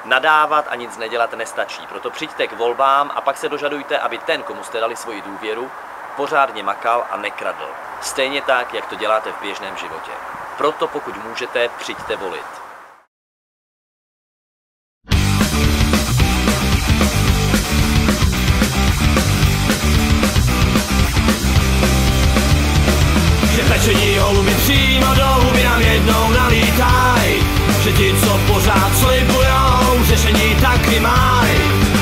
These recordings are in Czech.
Nadávat a nic nedělat nestačí, proto přijďte k volbám a pak se dožadujte, aby ten, komu jste dali svoji důvěru, pořádně makal a nekradl. Stejně tak, jak to děláte v běžném životě. Proto pokud můžete, přijďte volit. Že pečení holuby přímo do huby nám jednou nalítaj. Že ti, co pořád slibujou, řešení taky maj.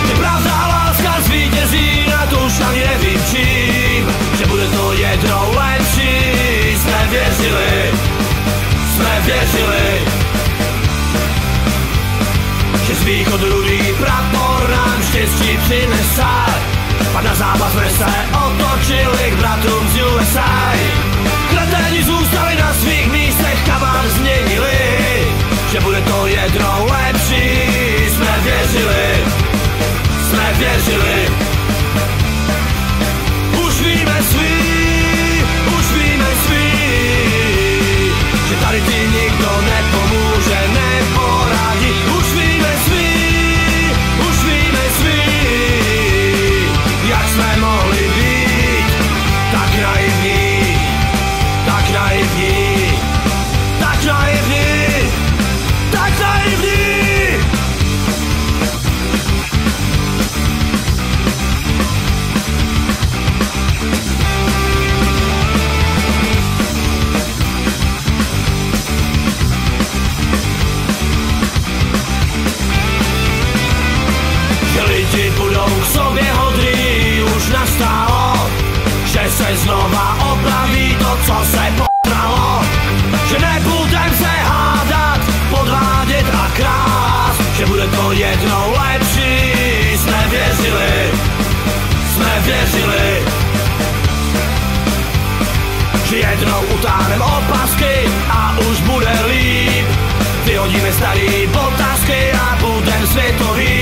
Že pravda a láska zvítězí, na to už ani nevím čím. Že bude to jednou lepší, jsme věřili. Že z východu rudý prapor nám štěstí přinese. Pak na zápas jsme se otočili k bratrům z USA. Kreténi zůstali na svých místech, kabán změnili. Že bude to jednou lepší, jsme věřili. Už víme svý, že tady ti nikdo nepomůže, neporadí. Už víme svý, jak jsme mohli být tak naivní. Že lidi budou k sobě hodrý, už nastalo. Že se znova opraví to, co se popralo. Že nebudem se hádat, podvádět a krást. Že bude to jednou lepší, jsme věřili. Že jednou utáhnem opasky a už bude líp. Vyhodíme starý botasky a budem světový.